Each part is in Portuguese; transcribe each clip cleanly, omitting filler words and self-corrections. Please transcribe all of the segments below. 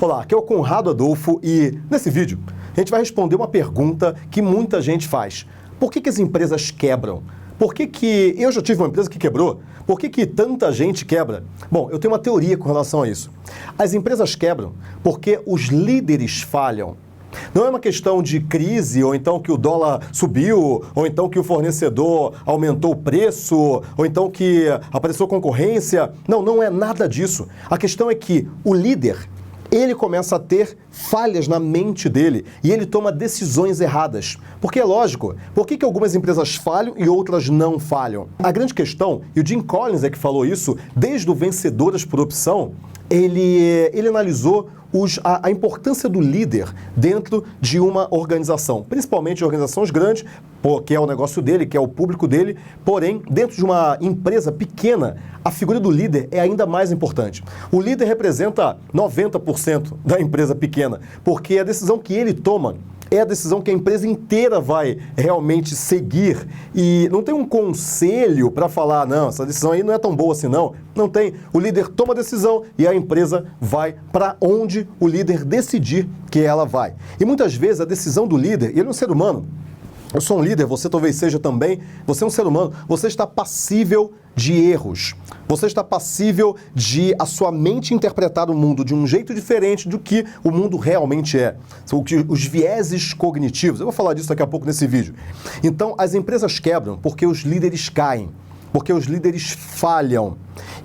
Olá, aqui é o Conrado Adolfo e nesse vídeo a gente vai responder uma pergunta que muita gente faz. Por que as empresas quebram? Por que eu já tive uma empresa que quebrou? Por que tanta gente quebra? Bom, eu tenho uma teoria com relação a isso. As empresas quebram porque os líderes falham. Não é uma questão de crise, ou então que o dólar subiu, ou então que o fornecedor aumentou o preço, ou então que apareceu concorrência. Não, não é nada disso. A questão é que o líder, ele começa a ter falhas na mente dele e ele toma decisões erradas. Porque é lógico, por que algumas empresas falham e outras não falham? A grande questão, e o Jim Collins é que falou isso, desde o Vencedoras por Opção, ele analisou a importância do líder dentro de uma organização, principalmente organizações grandes, que é o negócio dele, que é o público dele, porém, dentro de uma empresa pequena, a figura do líder é ainda mais importante. O líder representa 90% da empresa pequena, porque a decisão que ele toma é a decisão que a empresa inteira vai realmente seguir. E não tem um conselho para falar, não, essa decisão aí não é tão boa assim, não. Não tem. O líder toma a decisão e a empresa vai para onde o líder decidir que ela vai. E muitas vezes a decisão do líder, ele é um ser humano. Eu sou um líder, você talvez seja também, você é um ser humano, você está passível de erros. Você está passível de a sua mente interpretar o mundo de um jeito diferente do que o mundo realmente é. São os vieses cognitivos. Eu vou falar disso daqui a pouco nesse vídeo. Então, as empresas quebram porque os líderes caem, porque os líderes falham.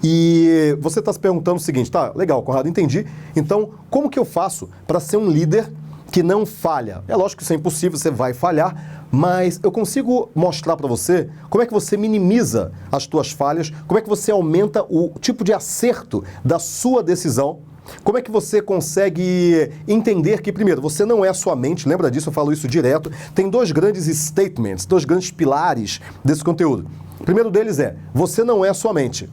E você está se perguntando o seguinte, tá, legal, Conrado, entendi. Então, como que eu faço para ser um líder que não falha? É lógico que isso é impossível, você vai falhar, mas eu consigo mostrar para você como é que você minimiza as suas falhas, como é que você aumenta o tipo de acerto da sua decisão, como é que você consegue entender que, primeiro, você não é a sua mente, lembra disso, eu falo isso direto, tem dois grandes statements, dois grandes pilares desse conteúdo. O primeiro deles é, você não é a sua mente.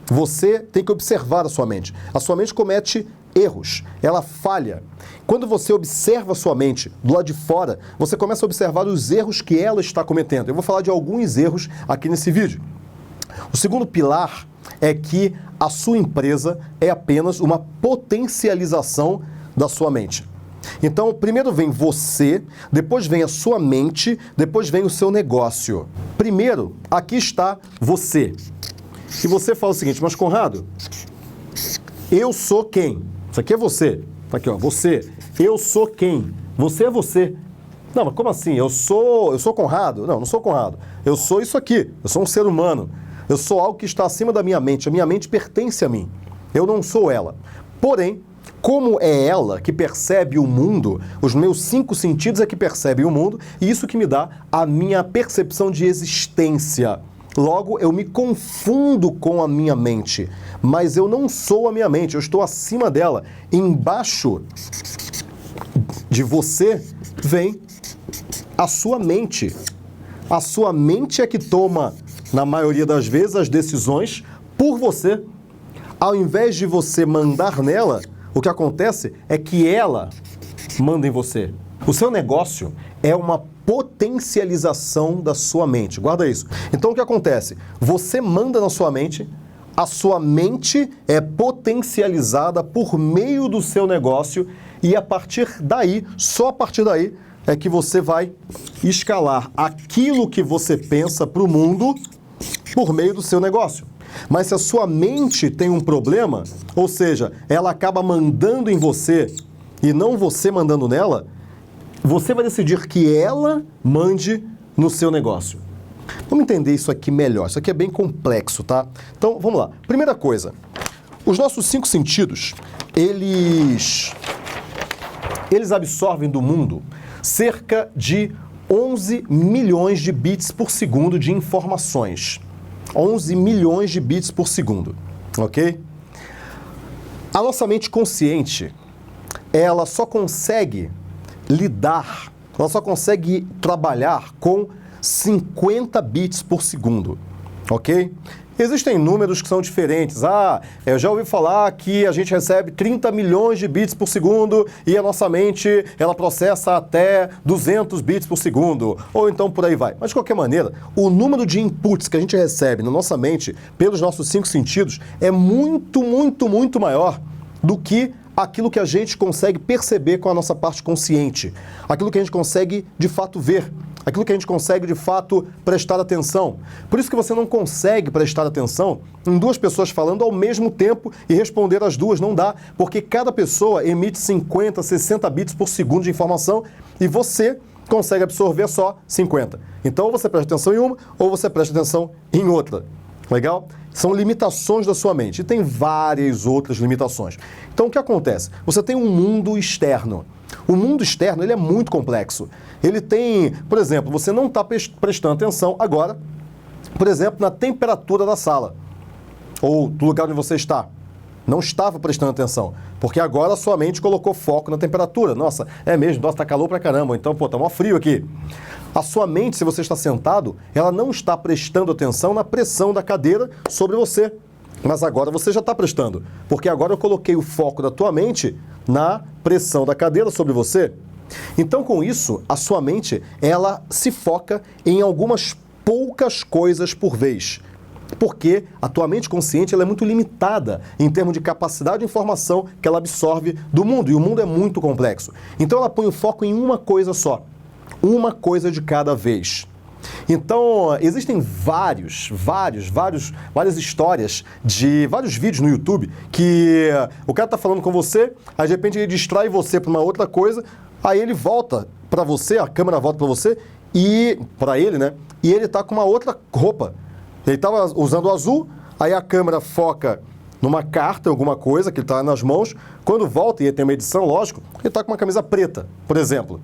Você tem que observar a sua mente. A sua mente comete erros, ela falha. Quando você observa a sua mente do lado de fora, você começa a observar os erros que ela está cometendo. Eu vou falar de alguns erros aqui nesse vídeo. O segundo pilar é que a sua empresa é apenas uma potencialização da sua mente. Então, primeiro vem você, depois vem a sua mente, depois vem o seu negócio. Primeiro, aqui está você. E você fala o seguinte, mas Conrado, eu sou quem? Isso aqui é você. Tá aqui, ó, você. Eu sou quem? Você é você. Não, mas como assim? Eu sou Conrado? Não, não sou Conrado. Eu sou isso aqui. Eu sou um ser humano. Eu sou algo que está acima da minha mente. A minha mente pertence a mim. Eu não sou ela. Porém, como é ela que percebe o mundo, os meus 5 sentidos é que percebem o mundo, e isso que me dá a minha percepção de existência. Logo, eu me confundo com a minha mente, mas eu não sou a minha mente, eu estou acima dela. Embaixo de você vem a sua mente. A sua mente é que toma, na maioria das vezes, as decisões por você. Ao invés de você mandar nela, o que acontece é que ela manda em você. O seu negócio é uma potencialização da sua mente. Guarda isso. Então, o que acontece? Você manda na sua mente, a sua mente é potencializada por meio do seu negócio e a partir daí, só a partir daí, é que você vai escalar aquilo que você pensa para o mundo por meio do seu negócio. Mas se a sua mente tem um problema, ou seja, ela acaba mandando em você e não você mandando nela, você vai decidir que ela mande no seu negócio. Vamos entender isso aqui melhor. Isso aqui é bem complexo, tá? Então, vamos lá. Primeira coisa, os nossos 5 sentidos, eles absorvem do mundo cerca de 11 milhões de bits por segundo de informações. 11 milhões de bits por segundo, ok? A nossa mente consciente, ela só consegue lidar, ela só consegue trabalhar com 50 bits por segundo, ok? Existem números que são diferentes. Eu já ouvi falar que a gente recebe 30 milhões de bits por segundo e a nossa mente, ela processa até 200 bits por segundo, ou então por aí vai. Mas de qualquer maneira, o número de inputs que a gente recebe na nossa mente pelos nossos 5 sentidos é muito, muito, muito maior do que aquilo que a gente consegue perceber com a nossa parte consciente, aquilo que a gente consegue de fato ver, aquilo que a gente consegue de fato prestar atenção. Por isso que você não consegue prestar atenção em duas pessoas falando ao mesmo tempo e responder as duas, não dá, porque cada pessoa emite 50, 60 bits por segundo de informação e você consegue absorver só 50. Então ou você presta atenção em uma ou você presta atenção em outra. Legal? São limitações da sua mente. E tem várias outras limitações. Então, o que acontece? Você tem um mundo externo. O mundo externo, ele é muito complexo. Ele tem, por exemplo, você não está prestando atenção agora, por exemplo, na temperatura da sala. Ou do lugar onde você está. Não estava prestando atenção. Porque agora a sua mente colocou foco na temperatura. Nossa, é mesmo, nossa, tá calor pra caramba. Então, pô, tá mó frio aqui. A sua mente, se você está sentado, ela não está prestando atenção na pressão da cadeira sobre você. Mas agora você já está prestando. Porque agora eu coloquei o foco da tua mente na pressão da cadeira sobre você. Então, com isso, a sua mente, ela se foca em algumas poucas coisas por vez. Porque a tua mente consciente ela é muito limitada em termos de capacidade de informação que ela absorve do mundo. E o mundo é muito complexo. Então ela põe o foco em uma coisa só. Uma coisa de cada vez. Então, existem várias histórias de vários vídeos no YouTube que o cara tá falando com você, aí de repente ele distrai você para uma outra coisa, aí ele volta para você, a câmera volta para você e para ele, né? E ele tá com uma outra roupa. Ele estava usando o azul, aí a câmera foca numa carta, alguma coisa que ele está nas mãos. Quando volta, e tem uma edição, lógico, ele está com uma camisa preta, por exemplo.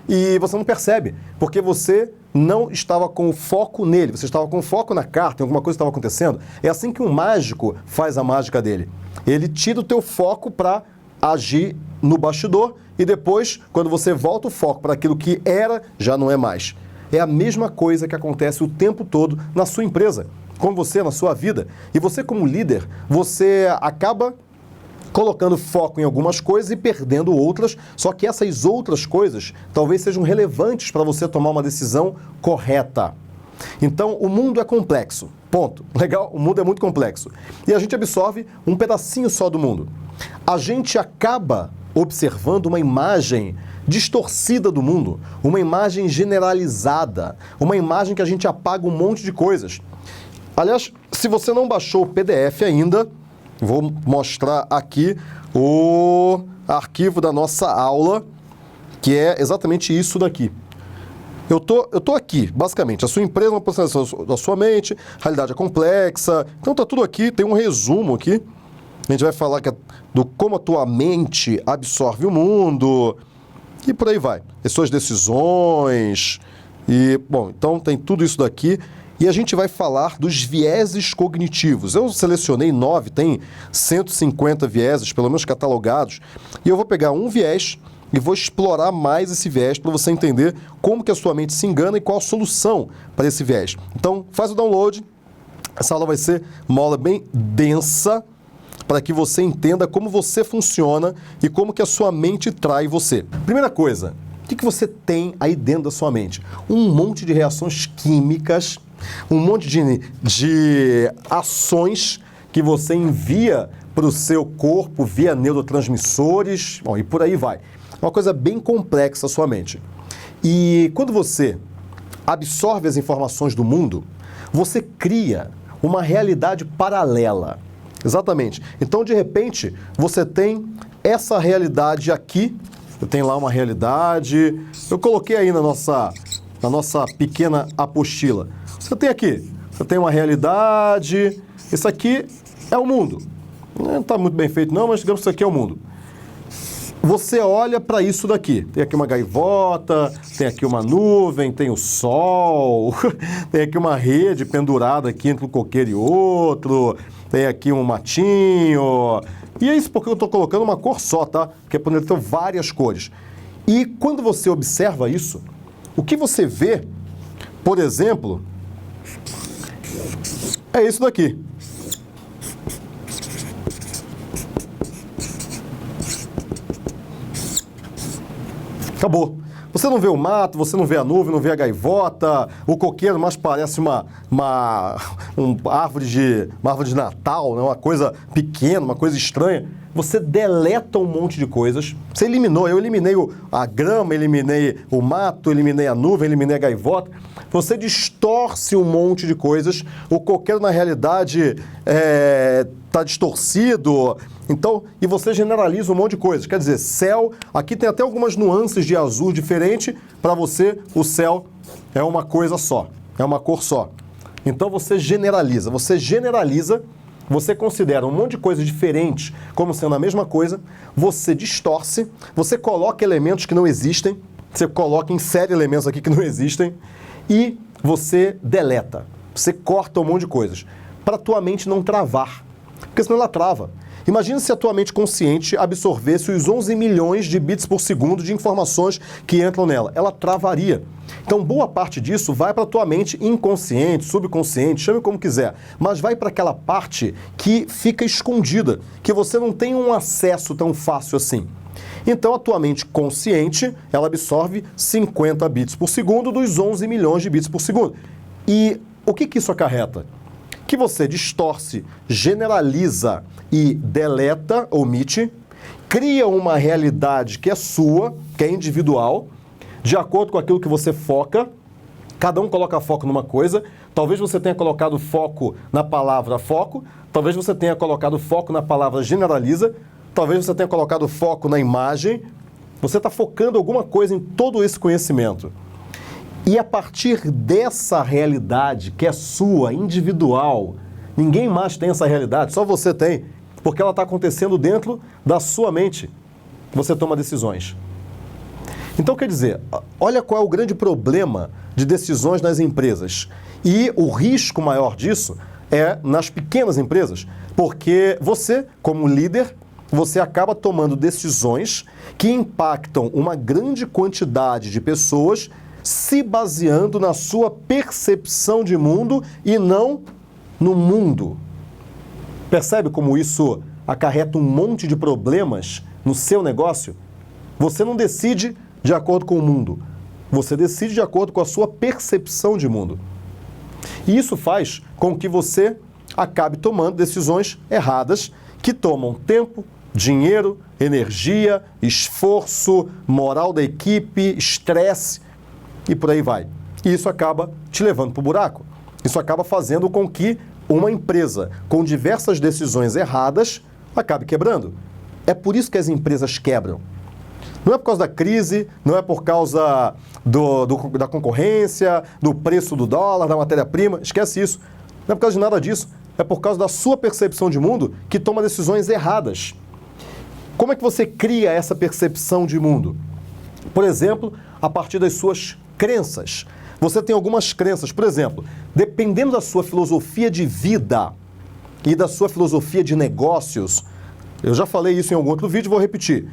E você não percebe, porque você não estava com o foco nele, você estava com o foco na carta, em alguma coisa estava acontecendo. É assim que um mágico faz a mágica dele. Ele tira o teu foco para agir no bastidor e depois, quando você volta o foco para aquilo que era, já não é mais. É a mesma coisa que acontece o tempo todo na sua empresa, com você, na sua vida. E você, como líder, você acaba colocando foco em algumas coisas e perdendo outras, só que essas outras coisas talvez sejam relevantes para você tomar uma decisão correta. Então, o mundo é complexo. Ponto. Legal? O mundo é muito complexo. E a gente absorve um pedacinho só do mundo. A gente acaba observando uma imagem distorcida do mundo, uma imagem generalizada, uma imagem que a gente apaga um monte de coisas. Aliás, se você não baixou o PDF ainda, vou mostrar aqui o arquivo da nossa aula, que é exatamente isso daqui. Eu tô aqui, basicamente. A sua empresa é uma aproximação da sua mente, a realidade é complexa. Então tá tudo aqui, tem um resumo aqui. A gente vai falar do como a tua mente absorve o mundo e por aí vai. As suas decisões e, bom, então tem tudo isso daqui. E a gente vai falar dos vieses cognitivos. Eu selecionei 9, tem 150 vieses, pelo menos catalogados. E eu vou pegar um viés e vou explorar mais esse viés para você entender como que a sua mente se engana e qual a solução para esse viés. Então, faz o download. Essa aula vai ser uma aula bem densa para que você entenda como você funciona e como que a sua mente trai você. Primeira coisa, o que você tem aí dentro da sua mente? Um monte de reações químicas, um monte de ações que você envia para o seu corpo via neurotransmissores, bom, e por aí vai. É uma coisa bem complexa a sua mente. E quando você absorve as informações do mundo, você cria uma realidade paralela. Exatamente. Então, de repente, você tem essa realidade aqui, eu tenho lá uma realidade, eu coloquei aí na nossa pequena apostila. Você tem aqui, você tem uma realidade, isso aqui é o mundo. Não está muito bem feito não, mas digamos que isso aqui é o mundo. Você olha para isso daqui, tem aqui uma gaivota, tem aqui uma nuvem, tem o sol, tem aqui uma rede pendurada aqui entre um coqueiro e outro, tem aqui um matinho, e é isso porque eu estou colocando uma cor só, tá? Porque é para ter várias cores. E quando você observa isso, o que você vê, por exemplo, é isso daqui. Acabou. Você não vê o mato, você não vê a nuvem, não vê a gaivota, o coqueiro mais parece uma árvore de Natal, né? Uma coisa pequena, uma coisa estranha. você deleta um monte de coisas. Você eliminou, eu eliminei a grama, eliminei o mato, eliminei a nuvem, eliminei a gaivota. Você distorce um monte de coisas. O coqueiro, na realidade, está distorcido. Então, e você generaliza um monte de coisas. Quer dizer, céu, aqui tem até algumas nuances de azul diferente. Para você, o céu é uma coisa só, é uma cor só. Então você generaliza, você considera um monte de coisas diferentes como sendo a mesma coisa, você distorce, você coloca elementos que não existem, você coloca, insere elementos aqui que não existem e você deleta, você corta um monte de coisas, para a tua mente não travar, porque senão ela trava. Imagina se a tua mente consciente absorvesse os 11 milhões de bits por segundo de informações que entram nela. Ela travaria. Então, boa parte disso vai para a tua mente inconsciente, subconsciente, chame como quiser, mas vai para aquela parte que fica escondida, que você não tem um acesso tão fácil assim. Então, a tua mente consciente, ela absorve 50 bits por segundo dos 11 milhões de bits por segundo. E o que isso acarreta? Que você distorce, generaliza e deleta, omite, cria uma realidade que é sua, que é individual, de acordo com aquilo que você foca. Cada um coloca foco numa coisa. Talvez você tenha colocado foco na palavra foco, talvez você tenha colocado foco na palavra generaliza, talvez você tenha colocado foco na imagem. Você está focando alguma coisa em todo esse conhecimento. E a partir dessa realidade, que é sua, individual, ninguém mais tem essa realidade, só você tem, porque ela está acontecendo dentro da sua mente. Você toma decisões. Então, quer dizer, olha qual é o grande problema de decisões nas empresas. E o risco maior disso é nas pequenas empresas, porque você, como líder, você acaba tomando decisões que impactam uma grande quantidade de pessoas se baseando na sua percepção de mundo e não no mundo. Percebe como isso acarreta um monte de problemas no seu negócio? Você não decide de acordo com o mundo, você decide de acordo com a sua percepção de mundo. E isso faz com que você acabe tomando decisões erradas que tomam tempo, dinheiro, energia, esforço, moral da equipe, estresse, e por aí vai. E isso acaba te levando para o buraco. Isso acaba fazendo com que uma empresa com diversas decisões erradas acabe quebrando. É por isso que as empresas quebram. Não é por causa da crise, não é por causa da concorrência, do preço do dólar, da matéria-prima. Esquece isso. Não é por causa de nada disso. É por causa da sua percepção de mundo que toma decisões erradas. Como é que você cria essa percepção de mundo? Por exemplo, a partir das suas crenças. Você tem algumas crenças, por exemplo, dependendo da sua filosofia de vida e da sua filosofia de negócios, eu já falei isso em algum outro vídeo, vou repetir.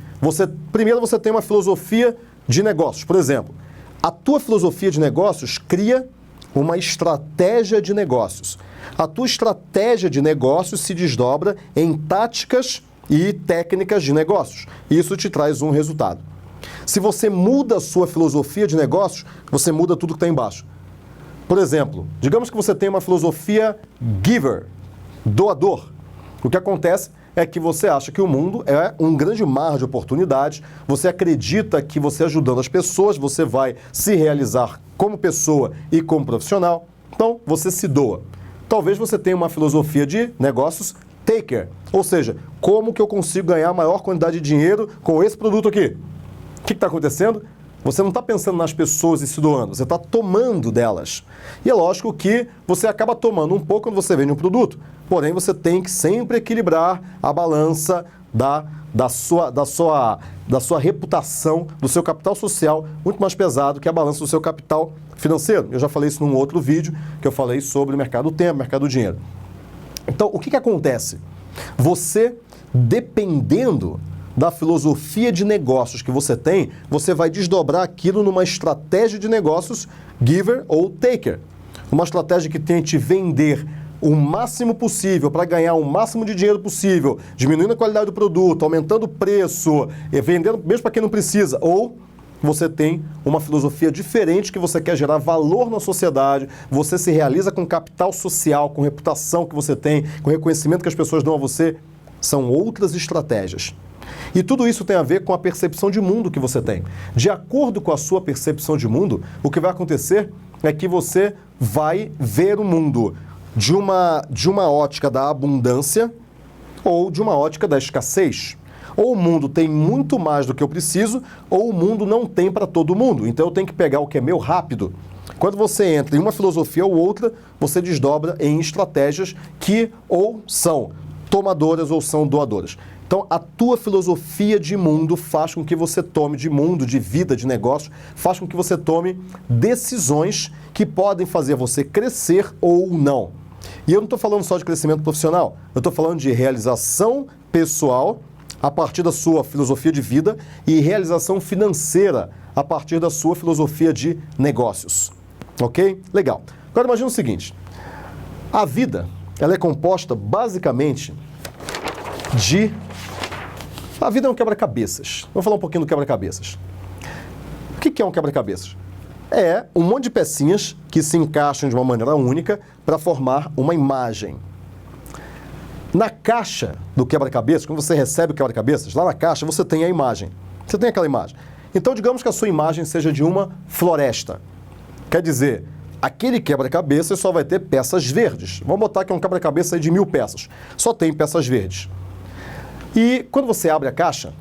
Primeiro você tem uma filosofia de negócios, por exemplo. A tua filosofia de negócios cria uma estratégia de negócios. A tua estratégia de negócios se desdobra em táticas e técnicas de negócios. Isso te traz um resultado. Se você muda a sua filosofia de negócios, você muda tudo que está embaixo. Por exemplo, digamos que você tem uma filosofia giver, doador. O que acontece é que você acha que o mundo é um grande mar de oportunidades, você acredita que você ajudando as pessoas, você vai se realizar como pessoa e como profissional, então você se doa. Talvez você tenha uma filosofia de negócios taker, ou seja, como que eu consigo ganhar a maior quantidade de dinheiro com esse produto aqui? O que está acontecendo? Você não está pensando nas pessoas e se doando, você está tomando delas. E é lógico que você acaba tomando um pouco quando você vende um produto, porém você tem que sempre equilibrar a balança da sua reputação, do seu capital social, muito mais pesado que a balança do seu capital financeiro. Eu já falei isso num outro vídeo, que eu falei sobre o mercado do tempo, mercado do dinheiro. Então, o que acontece? Você, dependendo da filosofia de negócios que você tem, você vai desdobrar aquilo numa estratégia de negócios giver ou taker. Uma estratégia que tente vender o máximo possível para ganhar o máximo de dinheiro possível, diminuindo a qualidade do produto, aumentando o preço, vendendo mesmo para quem não precisa. Ou você tem uma filosofia diferente que você quer gerar valor na sociedade, você se realiza com capital social, com reputação que você tem, com reconhecimento que as pessoas dão a você. são outras estratégias. E tudo isso tem a ver com a percepção de mundo que você tem. De acordo com a sua percepção de mundo, o que vai acontecer é que você vai ver o mundo de uma ótica da abundância ou de uma ótica da escassez. Ou o mundo tem muito mais do que eu preciso, ou o mundo não tem para todo mundo. Então eu tenho que pegar o que é meu rápido. Quando você entra em uma filosofia ou outra, você desdobra em estratégias que ou são tomadoras ou são doadoras. Então, a tua filosofia de mundo faz com que você tome, de mundo, de vida, de negócio, faz com que você tome decisões que podem fazer você crescer ou não. E eu não estou falando só de crescimento profissional, eu estou falando de realização pessoal a partir da sua filosofia de vida e realização financeira a partir da sua filosofia de negócios. Ok? Legal. Agora imagina o seguinte, a vida, ela é composta basicamente de... A vida é um quebra-cabeças. Vamos falar um pouquinho do quebra-cabeças. O que é um quebra-cabeças? É um monte de pecinhas que se encaixam de uma maneira única para formar uma imagem. Na caixa do quebra-cabeças, quando você recebe o quebra-cabeças, lá na caixa você tem a imagem. Você tem aquela imagem. Então, digamos que a sua imagem seja de uma floresta. Quer dizer, aquele quebra-cabeças só vai ter peças verdes. Vamos botar que é um quebra-cabeças de 1000 peças. Só tem peças verdes. E quando você abre a caixa,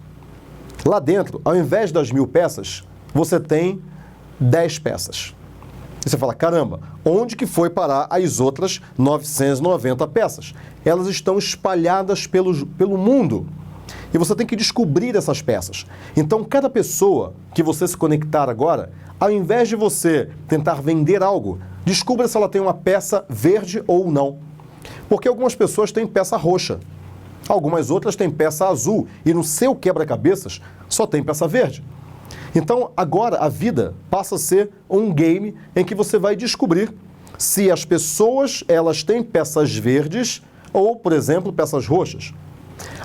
lá dentro, ao invés das 1000 peças, você tem 10 peças. E você fala, caramba, onde que foi parar as outras 990 peças? Elas estão espalhadas pelo mundo. E você tem que descobrir essas peças. Então, cada pessoa que você se conectar agora, ao invés de você tentar vender algo, descubra se ela tem uma peça verde ou não. Porque algumas pessoas têm peça roxa. Algumas outras têm peça azul e no seu quebra-cabeças só tem peça verde. Então, agora a vida passa a ser um game em que você vai descobrir se as pessoas elas têm peças verdes ou, por exemplo, peças roxas.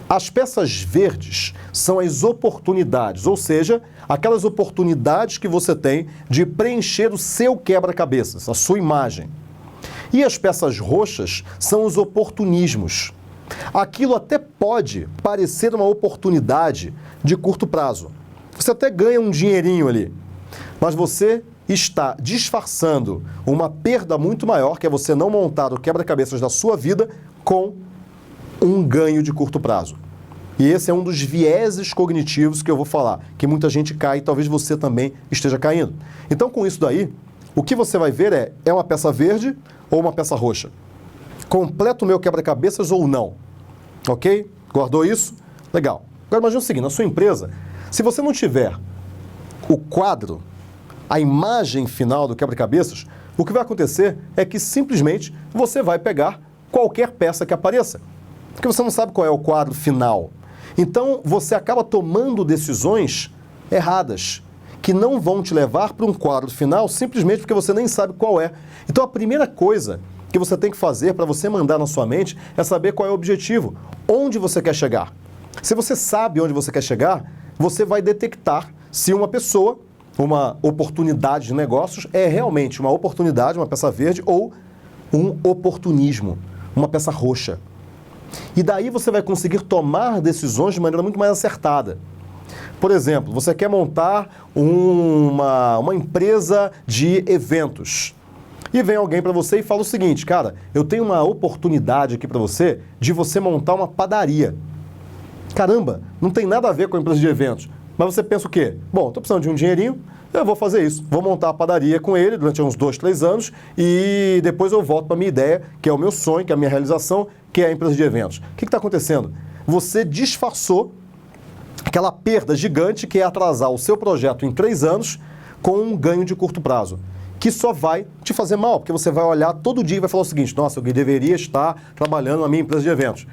As peças verdes são as oportunidades, ou seja, aquelas oportunidades que você tem de preencher o seu quebra-cabeças, a sua imagem. E as peças roxas são os oportunismos. Aquilo até pode parecer uma oportunidade de curto prazo. Você até ganha um dinheirinho ali, mas você está disfarçando uma perda muito maior, que é você não montar o quebra-cabeças da sua vida com um ganho de curto prazo. E esse é um dos vieses cognitivos que eu vou falar, que muita gente cai e talvez você também esteja caindo. Então, com isso daí, o que você vai ver é uma peça verde ou uma peça roxa. Completo o meu quebra-cabeças ou não? Ok? Guardou isso? Legal. Agora imagina o seguinte, na sua empresa, se você não tiver o quadro, a imagem final do quebra-cabeças, o que vai acontecer é que simplesmente você vai pegar qualquer peça que apareça. Porque você não sabe qual é o quadro final. Então você acaba tomando decisões erradas, que não vão te levar para um quadro final simplesmente porque você nem sabe qual é. Então a primeira coisa que você tem que fazer para você mandar na sua mente é saber qual é o objetivo, onde você quer chegar. Se você sabe onde você quer chegar, você vai detectar se uma pessoa, uma oportunidade de negócios é realmente uma oportunidade, uma peça verde ou um oportunismo, uma peça roxa. E daí você vai conseguir tomar decisões de maneira muito mais acertada. Por exemplo, você quer montar uma empresa de eventos. E vem alguém para você e fala o seguinte, cara, eu tenho uma oportunidade aqui para você de você montar uma padaria. Caramba, não tem nada a ver com a empresa de eventos. Mas você pensa o quê? Bom, estou precisando de um dinheirinho, eu vou fazer isso. Vou montar a padaria com ele durante uns 2, 3 anos e depois eu volto para a minha ideia, que é o meu sonho, que é a minha realização, que é a empresa de eventos. O que está acontecendo? Você disfarçou aquela perda gigante que é atrasar o seu projeto em 3 anos com um ganho de curto prazo, que só vai te fazer mal, porque você vai olhar todo dia e vai falar o seguinte, nossa, eu deveria estar trabalhando na minha empresa de eventos.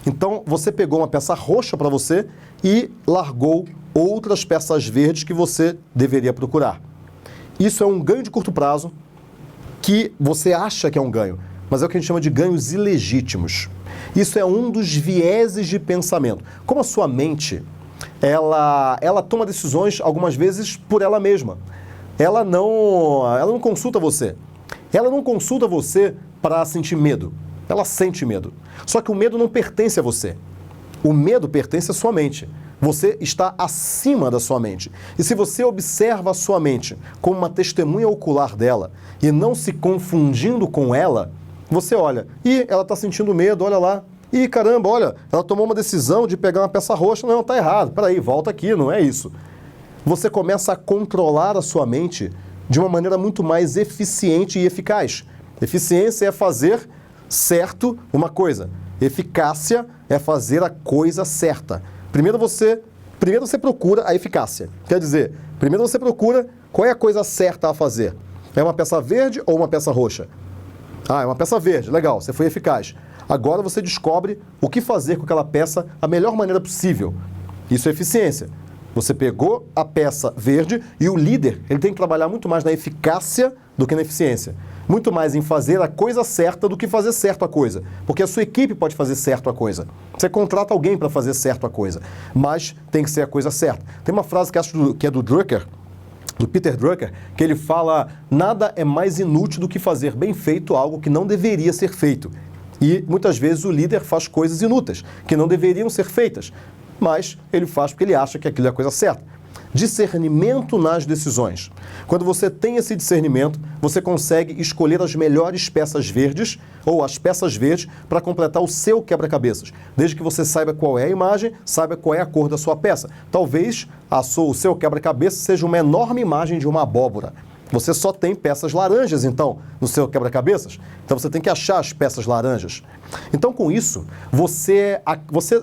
Então, você pegou uma peça roxa para você e largou outras peças verdes que você deveria procurar. Isso é um ganho de curto prazo que você acha que é um ganho, mas é o que a gente chama de ganhos ilegítimos. Isso é um dos vieses de pensamento. Como a sua mente, ela toma decisões algumas vezes por ela mesma. Ela não consulta você. Ela não consulta você para sentir medo. Ela sente medo. Só que o medo não pertence a você. O medo pertence à sua mente. Você está acima da sua mente. E se você observa a sua mente como uma testemunha ocular dela e não se confundindo com ela, você olha, e ela está sentindo medo, olha lá. Ih, caramba, olha, ela tomou uma decisão de pegar uma peça roxa. Não, tá errado. Peraí, volta aqui, não é isso. Você começa a controlar a sua mente de uma maneira muito mais eficiente e eficaz. Eficiência é fazer certo uma coisa. Eficácia é fazer a coisa certa. Primeiro você procura a eficácia. Quer dizer, primeiro você procura qual é a coisa certa a fazer. É uma peça verde ou uma peça roxa? Ah, é uma peça verde. Legal, você foi eficaz. Agora você descobre o que fazer com aquela peça da melhor maneira possível. Isso é eficiência. Você pegou a peça verde e o líder, ele tem que trabalhar muito mais na eficácia do que na eficiência. Muito mais em fazer a coisa certa do que fazer certo a coisa. Porque a sua equipe pode fazer certo a coisa. Você contrata alguém para fazer certo a coisa. Mas tem que ser a coisa certa. Tem uma frase que acho que é do Drucker, do Peter Drucker, que ele fala: nada é mais inútil do que fazer bem feito algo que não deveria ser feito. E muitas vezes o líder faz coisas inúteis, que não deveriam ser feitas. Mas ele faz porque ele acha que aquilo é a coisa certa. Discernimento nas decisões. Quando você tem esse discernimento, você consegue escolher as melhores peças verdes ou as peças verdes para completar o seu quebra-cabeças. Desde que você saiba qual é a imagem, saiba qual é a cor da sua peça. Talvez o seu quebra-cabeça seja uma enorme imagem de uma abóbora. Você só tem peças laranjas, então, no seu quebra-cabeças. Então você tem que achar as peças laranjas. Então, com isso, você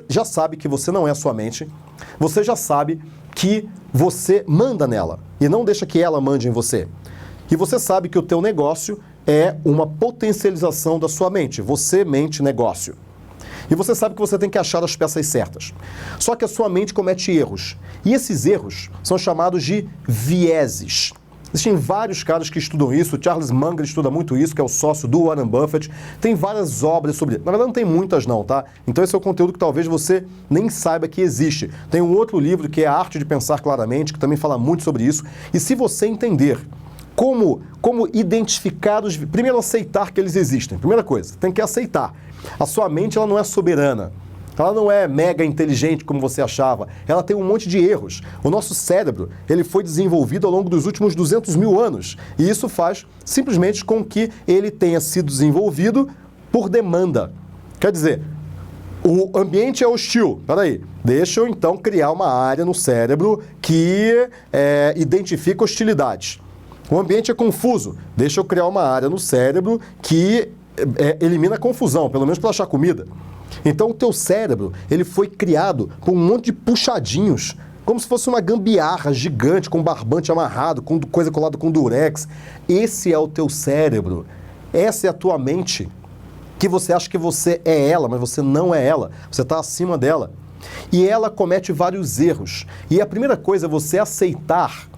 já sabe que você não é a sua mente, você já sabe que você manda nela e não deixa que ela mande em você. E você sabe que o teu negócio é uma potencialização da sua mente. Você mente negócio. E você sabe que você tem que achar as peças certas. Só que a sua mente comete erros. E esses erros são chamados de vieses. Existem vários caras que estudam isso. O Charles Munger estuda muito isso, que é o sócio do Warren Buffett. Tem várias obras sobre isso. Na verdade, não tem muitas não, tá? Então esse é o conteúdo que talvez você nem saiba que existe. Tem um outro livro que é A Arte de Pensar Claramente, que também fala muito sobre isso. E se você entender como identificar os... Primeiro, aceitar que eles existem. Primeira coisa, tem que aceitar. A sua mente, ela não é soberana. Ela não é mega inteligente como você achava. Ela tem um monte de erros. O nosso cérebro, ele foi desenvolvido ao longo dos últimos 200 mil anos. E isso faz simplesmente com que ele tenha sido desenvolvido por demanda. Quer dizer, o ambiente é hostil. Peraí, deixa eu então criar uma área no cérebro que identifica hostilidades. O ambiente é confuso. Deixa eu criar uma área no cérebro que elimina a confusão, pelo menos para achar comida. Então o teu cérebro, ele foi criado com um monte de puxadinhos, como se fosse uma gambiarra gigante, com barbante amarrado, com coisa colada com durex. Esse é o teu cérebro. Essa é a tua mente, que você acha que você é ela, mas você não é ela. Você está acima dela. E ela comete vários erros. E a primeira coisa é você aceitar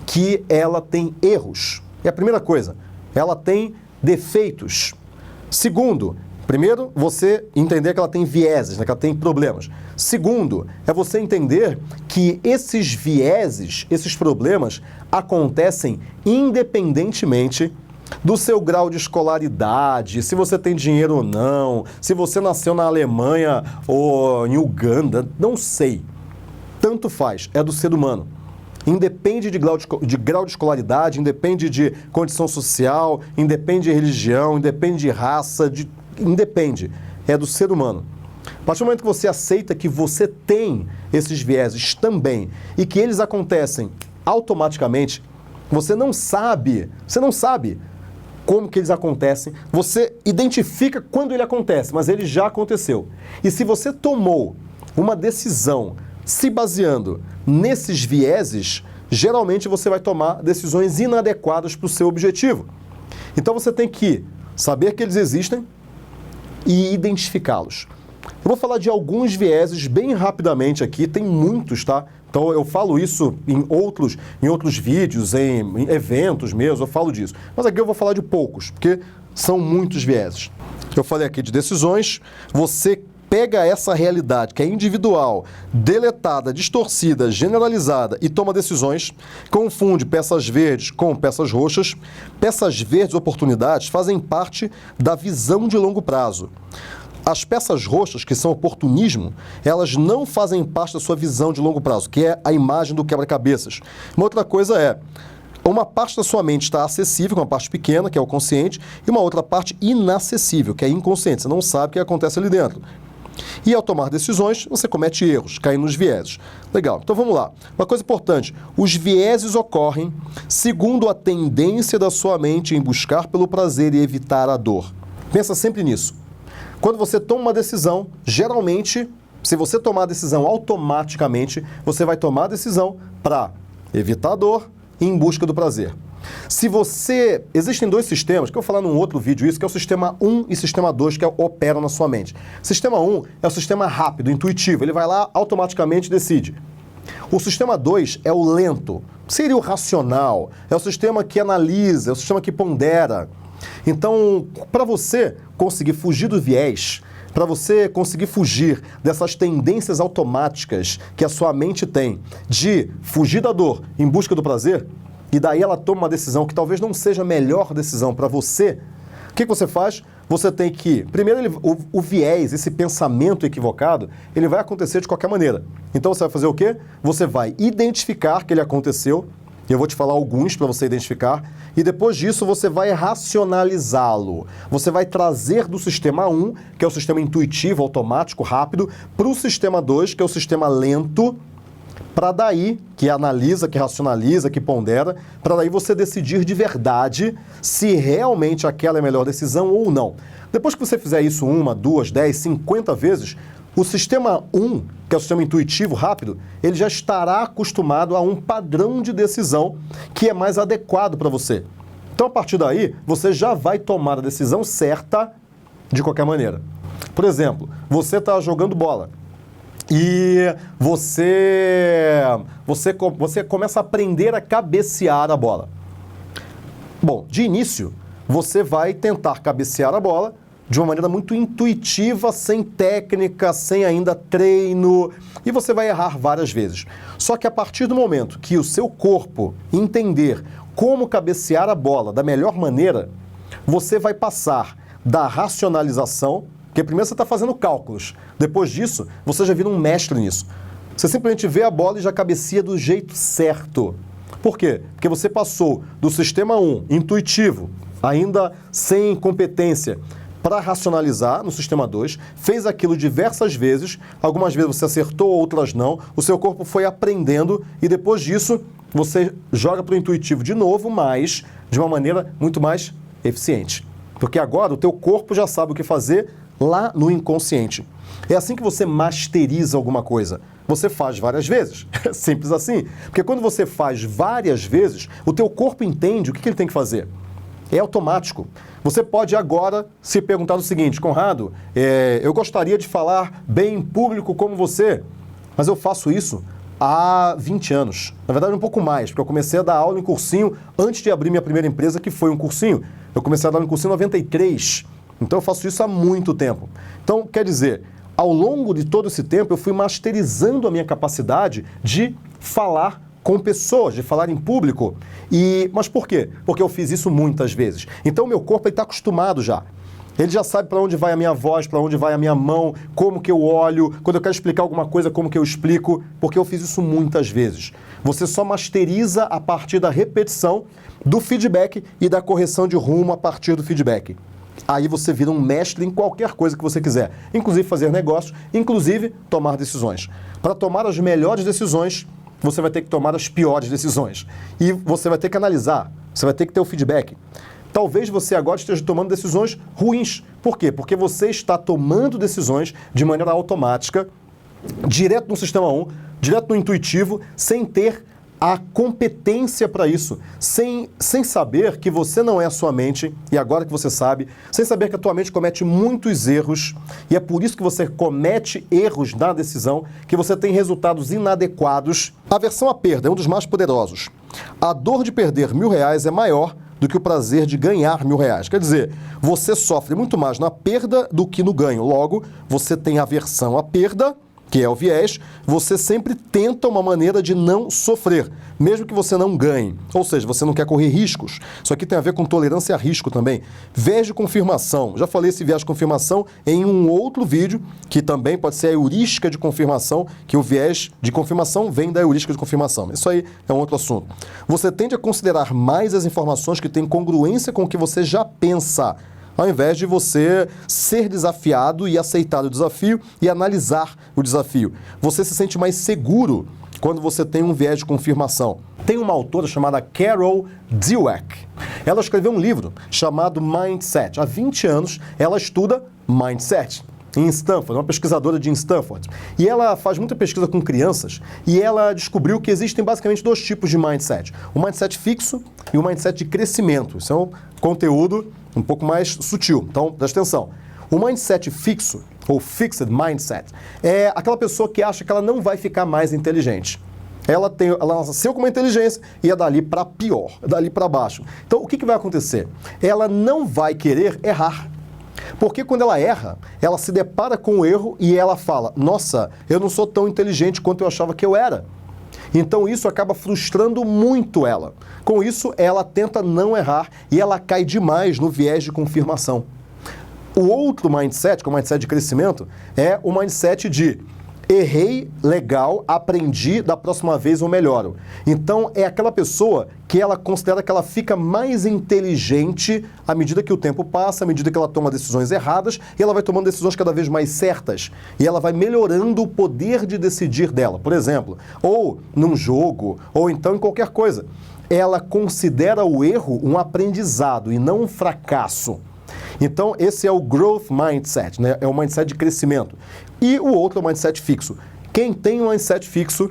que ela tem erros. É a primeira coisa. Ela tem defeitos. Segundo, primeiro, você entender que ela tem vieses, né, que ela tem problemas. Segundo, é você entender que esses vieses, esses problemas, acontecem independentemente do seu grau de escolaridade, se você tem dinheiro ou não, se você nasceu na Alemanha ou em Uganda, não sei. Tanto faz, é do ser humano. Independe de grau de escolaridade, independe de condição social, independe de religião, independe de raça, independe. É do ser humano. A partir do momento que você aceita que você tem esses vieses também e que eles acontecem automaticamente, você não sabe como que eles acontecem, você identifica quando ele acontece, mas ele já aconteceu. E se você tomou uma decisão se baseando nesses vieses, geralmente você vai tomar decisões inadequadas para o seu objetivo. Então você tem que saber que eles existem e identificá-los. Eu vou falar de alguns vieses bem rapidamente aqui, tem muitos, tá? Então eu falo isso em outros vídeos, em eventos meus, eu falo disso. Mas aqui eu vou falar de poucos, porque são muitos vieses. Eu falei aqui de decisões, você pega essa realidade que é individual, deletada, distorcida, generalizada e toma decisões, confunde peças verdes com peças roxas. Peças verdes, oportunidades, fazem parte da visão de longo prazo. As peças roxas, que são oportunismo, elas não fazem parte da sua visão de longo prazo, que é a imagem do quebra-cabeças. Uma outra coisa é, uma parte da sua mente está acessível, uma parte pequena, que é o consciente, e uma outra parte inacessível, que é inconsciente. Você não sabe o que acontece ali dentro. E ao tomar decisões, você comete erros, cai nos vieses. Legal, então vamos lá. Uma coisa importante, os vieses ocorrem segundo a tendência da sua mente em buscar pelo prazer e evitar a dor. Pensa sempre nisso. Quando você toma uma decisão, geralmente, se você tomar a decisão automaticamente, você vai tomar a decisão para evitar a dor e em busca do prazer. Se você... Existem dois sistemas, que eu vou falar num outro vídeo isso, que é o sistema 1 e sistema 2, que operam na sua mente. Sistema 1 é o sistema rápido, intuitivo, ele vai lá, automaticamente decide. O sistema 2 é o lento, seria o racional, é o sistema que analisa, é o sistema que pondera. Então, para você conseguir fugir do viés, para você conseguir fugir dessas tendências automáticas que a sua mente tem de fugir da dor em busca do prazer, e daí ela toma uma decisão que talvez não seja a melhor decisão para você, o que você faz? Você tem que... Primeiro, o viés, esse pensamento equivocado, ele vai acontecer de qualquer maneira. Então você vai fazer o quê? Você vai identificar que ele aconteceu, eu vou te falar alguns para você identificar, e depois disso você vai racionalizá-lo. Você vai trazer do sistema 1, que é o sistema intuitivo, automático, rápido, para o sistema 2, que é o sistema lento, para daí, que analisa, que racionaliza, que pondera, para daí você decidir de verdade se realmente aquela é a melhor decisão ou não. Depois que você fizer isso 1, 2, 10, 50 vezes, o sistema 1, que é o sistema intuitivo rápido, ele já estará acostumado a um padrão de decisão que é mais adequado para você. Então, a partir daí, você já vai tomar a decisão certa de qualquer maneira. Por exemplo, você está jogando bola. E você começa a aprender a cabecear a bola. Bom, de início, você vai tentar cabecear a bola de uma maneira muito intuitiva, sem técnica, sem ainda treino, e você vai errar várias vezes. Só que a partir do momento que o seu corpo entender como cabecear a bola da melhor maneira, você vai passar da racionalização, porque primeiro você está fazendo cálculos, depois disso você já vira um mestre nisso. Você simplesmente vê a bola e já cabeceia do jeito certo. Por quê? Porque você passou do sistema 1, intuitivo, ainda sem competência, para racionalizar no sistema 2, fez aquilo diversas vezes, algumas vezes você acertou, outras não, o seu corpo foi aprendendo e depois disso você joga para o intuitivo de novo, mas de uma maneira muito mais eficiente. Porque agora o teu corpo já sabe o que fazer lá no inconsciente. É assim que você masteriza alguma coisa. Você faz várias vezes. É simples assim. Porque quando você faz várias vezes, o teu corpo entende o que ele tem que fazer. É automático. Você pode agora se perguntar o seguinte: Conrado, eu gostaria de falar bem em público como você, mas eu faço isso há 20 anos. Na verdade, um pouco mais, porque eu comecei a dar aula em cursinho antes de abrir minha primeira empresa, que foi um cursinho. Eu comecei a dar aula em cursinho em 93. Então eu faço isso há muito tempo. Então, quer dizer, ao longo de todo esse tempo, eu fui masterizando a minha capacidade de falar com pessoas, de falar em público. Mas por quê? Porque eu fiz isso muitas vezes. Então, o meu corpo está acostumado já. Ele já sabe para onde vai a minha voz, para onde vai a minha mão, como que eu olho, quando eu quero explicar alguma coisa, como que eu explico, porque eu fiz isso muitas vezes. Você só masteriza a partir da repetição, do feedback e da correção de rumo a partir do feedback. Aí você vira um mestre em qualquer coisa que você quiser, inclusive fazer negócios, inclusive tomar decisões. Para tomar as melhores decisões, você vai ter que tomar as piores decisões. E você vai ter que analisar, você vai ter que ter o feedback. Talvez você agora esteja tomando decisões ruins. Por quê? Porque você está tomando decisões de maneira automática, direto no sistema 1, direto no intuitivo, sem ter a competência para isso, sem saber que você não é a sua mente, e agora que você sabe, sem saber que a tua mente comete muitos erros, e é por isso que você comete erros na decisão, que você tem resultados inadequados. A aversão à perda é um dos mais poderosos. A dor de perder R$1.000 é maior do que o prazer de ganhar R$1.000. Quer dizer, você sofre muito mais na perda do que no ganho. Logo, você tem aversão à perda que é o viés, você sempre tenta uma maneira de não sofrer, mesmo que você não ganhe. Ou seja, você não quer correr riscos. Isso aqui tem a ver com tolerância a risco também. Viés de confirmação. Já falei esse viés de confirmação em um outro vídeo, que também pode ser a heurística de confirmação, que o viés de confirmação vem da heurística de confirmação. Isso aí é um outro assunto. Você tende a considerar mais as informações que têm congruência com o que você já pensa, ao invés de você ser desafiado e aceitar o desafio e analisar o desafio. Você se sente mais seguro quando você tem um viés de confirmação. Tem uma autora chamada Carol Dweck. Ela escreveu um livro chamado Mindset. Há 20 anos ela estuda Mindset em Stanford, uma pesquisadora de Stanford. E ela faz muita pesquisa com crianças e ela descobriu que existem basicamente dois tipos de mindset. O mindset fixo e o mindset de crescimento. Isso é um conteúdo um pouco mais sutil. Então, presta atenção. O mindset fixo, ou fixed mindset, é aquela pessoa que acha que ela não vai ficar mais inteligente. Ela nasceu com uma inteligência e é dali para pior, é dali para baixo. Então, o que vai acontecer? Ela não vai querer errar. Porque quando ela erra, ela se depara com o erro e ela fala, nossa, eu não sou tão inteligente quanto eu achava que eu era. Então isso acaba frustrando muito ela. Com isso, ela tenta não errar e ela cai demais no viés de confirmação. O outro mindset, que é o mindset de crescimento, é o mindset de errei, legal, aprendi, da próxima vez eu melhoro. Então é aquela pessoa que ela considera que ela fica mais inteligente à medida que o tempo passa, à medida que ela toma decisões erradas, e ela vai tomando decisões cada vez mais certas. E ela vai melhorando o poder de decidir dela, por exemplo, ou num jogo, ou então em qualquer coisa. Ela considera o erro um aprendizado e não um fracasso. Então, esse é o growth mindset, né? É o mindset de crescimento. E o outro é o mindset fixo. Quem tem um mindset fixo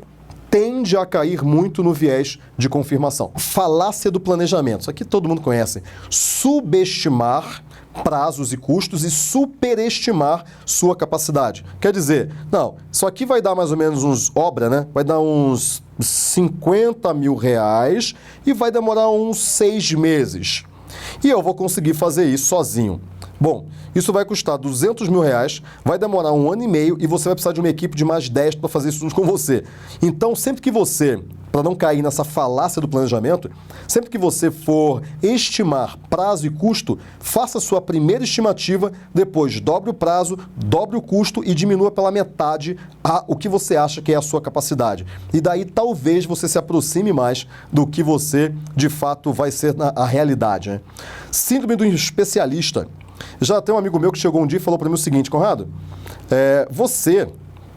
tende a cair muito no viés de confirmação. Falácia do planejamento. Isso aqui todo mundo conhece. Subestimar prazos e custos e superestimar sua capacidade. Quer dizer, não, isso aqui vai dar mais ou menos né? Vai dar uns 50 mil reais e vai demorar uns 6 meses. E eu vou conseguir fazer isso sozinho. Bom, isso vai custar 200 mil reais, vai demorar 1 ano e meio e você vai precisar de uma equipe de mais 10 para fazer isso tudo com você. Então, sempre que você, para não cair nessa falácia do planejamento, sempre que você for estimar prazo e custo, faça a sua primeira estimativa, depois dobre o prazo, dobre o custo e diminua pela metade o que você acha que é a sua capacidade. E daí talvez você se aproxime mais do que você de fato vai ser a realidade, né? Síndrome do especialista. Já tem um amigo meu que chegou um dia e falou para mim o seguinte, Conrado, você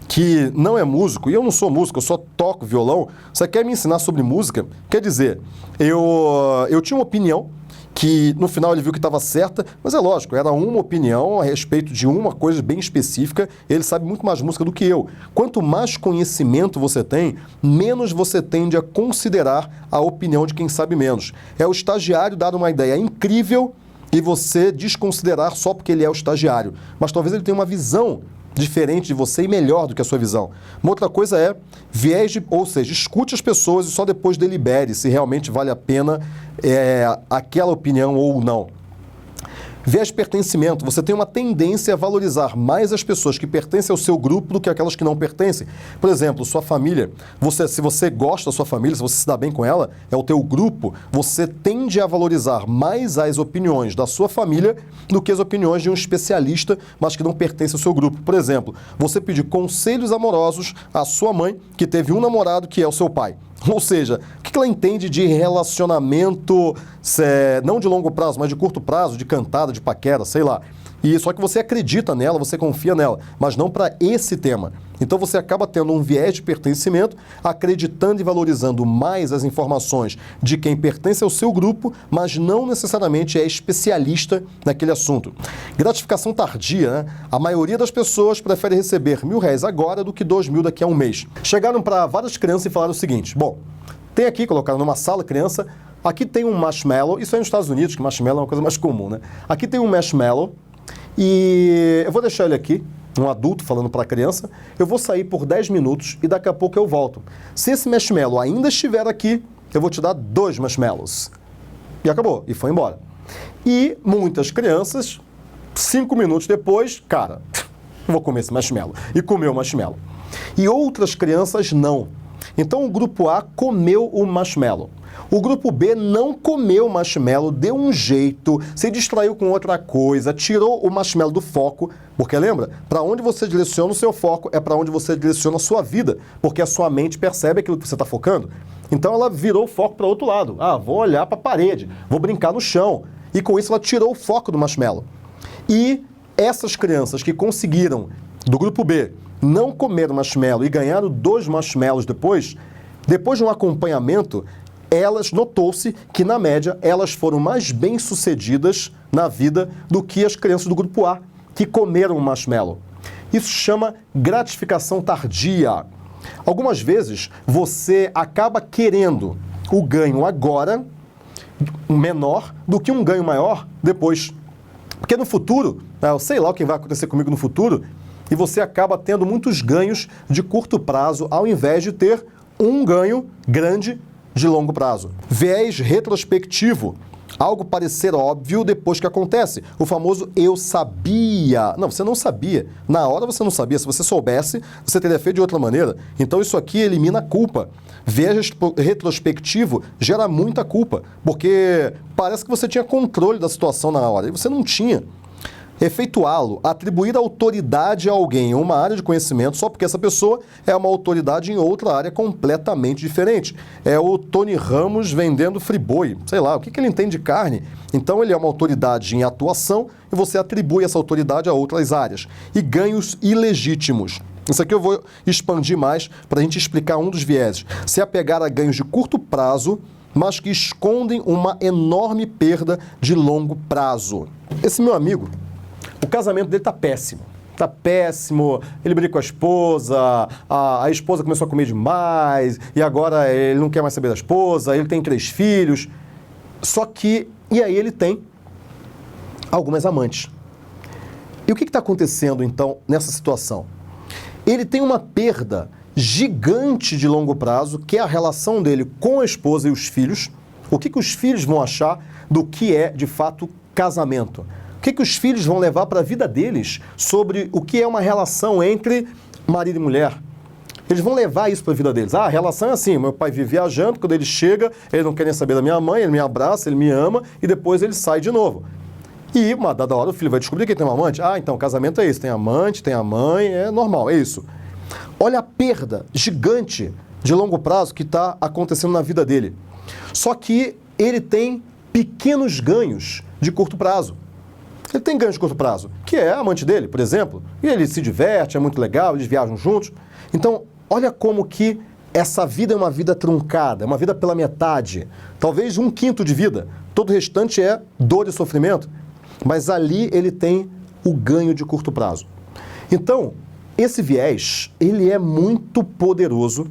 que não é músico, e eu não sou músico, eu só toco violão, você quer me ensinar sobre música? Quer dizer, eu tinha uma opinião que no final ele viu que estava certa, mas é lógico, era uma opinião a respeito de uma coisa bem específica, ele sabe muito mais música do que eu. Quanto mais conhecimento você tem, menos você tende a considerar a opinião de quem sabe menos. É o estagiário dar uma ideia incrível e você desconsiderar só porque ele é o estagiário. Mas talvez ele tenha uma visão diferente de você e melhor do que a sua visão. Uma outra coisa é ou seja, escute as pessoas e só depois delibere se realmente vale a pena aquela opinião ou não. Viés de pertencimento. Você tem uma tendência a valorizar mais as pessoas que pertencem ao seu grupo do que aquelas que não pertencem. Por exemplo, sua família. Se você gosta da sua família, se você se dá bem com ela, é o teu grupo, você tende a valorizar mais as opiniões da sua família do que as opiniões de um especialista, mas que não pertence ao seu grupo. Por exemplo, você pedir conselhos amorosos à sua mãe, que teve um namorado que é o seu pai. Ou seja, o que ela entende de relacionamento, não de longo prazo, mas de curto prazo, de cantada, de paquera, sei lá. E só que você acredita nela, você confia nela, mas não para esse tema. Então você acaba tendo um viés de pertencimento, acreditando e valorizando mais as informações de quem pertence ao seu grupo, mas não necessariamente é especialista naquele assunto. Gratificação tardia, né? A maioria das pessoas prefere receber R$1.000 agora do que 2.000 daqui a um mês. Chegaram para várias crianças e falaram o seguinte, bom, tem aqui, colocaram numa sala, criança, aqui tem um marshmallow, isso aí nos Estados Unidos, que marshmallow é uma coisa mais comum, né? Aqui tem um marshmallow, e eu vou deixar ele aqui, um adulto falando para a criança, eu vou sair por 10 minutos e daqui a pouco eu volto. Se esse marshmallow ainda estiver aqui, eu vou te dar 2 marshmallows. E acabou, e foi embora. E muitas crianças, 5 minutos depois, cara, eu vou comer esse marshmallow. E comeu o marshmallow. e outras crianças não. Então o grupo A comeu o marshmallow. O grupo B não comeu o marshmallow, deu um jeito, se distraiu com outra coisa, tirou o marshmallow do foco, porque lembra, para onde você direciona o seu foco é para onde você direciona a sua vida, porque a sua mente percebe aquilo que você está focando. Então ela virou o foco para o outro lado. Ah, vou olhar para a parede, vou brincar no chão. E com isso ela tirou o foco do marshmallow. E essas crianças que conseguiram, do grupo B, não comer marshmallow e ganharam 2 marshmallows depois de um acompanhamento, notou-se que, na média, elas foram mais bem-sucedidas na vida do que as crianças do grupo A, que comeram o marshmallow. Isso chama gratificação tardia. Algumas vezes, você acaba querendo o ganho agora, menor, do que um ganho maior depois. Porque no futuro, eu sei lá o que vai acontecer comigo no futuro, e você acaba tendo muitos ganhos de curto prazo, ao invés de ter um ganho grande de longo prazo. Viés retrospectivo. Algo parecer óbvio depois que acontece. O famoso eu sabia. Não, você não sabia. Na hora você não sabia. Se você soubesse, você teria feito de outra maneira. Então isso aqui elimina a culpa. Viés retrospectivo gera muita culpa, porque parece que você tinha controle da situação na hora, e você não tinha. Efeituá-lo, atribuir autoridade a alguém em uma área de conhecimento só porque essa pessoa é uma autoridade em outra área completamente diferente. É o Tony Ramos vendendo friboi, sei lá, o que ele entende de carne? Então ele é uma autoridade em atuação e você atribui essa autoridade a outras áreas. E ganhos ilegítimos. Isso aqui eu vou expandir mais para a gente explicar um dos vieses. Se apegar a ganhos de curto prazo, mas que escondem uma enorme perda de longo prazo. Esse meu amigo, o casamento dele tá péssimo. Tá péssimo, ele briga com a esposa, a esposa começou a comer demais, e agora ele não quer mais saber da esposa, ele tem 3 filhos. Só que, e aí ele tem algumas amantes. E o que está acontecendo, então, nessa situação? Ele tem uma perda gigante de longo prazo, que é a relação dele com a esposa e os filhos. O que os filhos vão achar do que é, de fato, casamento? O que os filhos vão levar para a vida deles sobre o que é uma relação entre marido e mulher? Eles vão levar isso para a vida deles. Ah, a relação é assim, meu pai vive viajando, quando ele chega, ele não quer nem saber da minha mãe, ele me abraça, ele me ama e depois ele sai de novo. E uma dada hora o filho vai descobrir que ele tem uma amante. Ah, então casamento é isso, tem amante, tem a mãe, é normal, é isso. Olha a perda gigante de longo prazo que está acontecendo na vida dele. Só que ele tem pequenos ganhos de curto prazo. Ele tem ganhos de curto prazo, que é a amante dele, por exemplo, e ele se diverte, é muito legal, eles viajam juntos. Então, olha como que essa vida é uma vida truncada, é uma vida pela metade, talvez 1/5 de vida. Todo o restante é dor e sofrimento, mas ali ele tem o ganho de curto prazo. Então, esse viés, ele é muito poderoso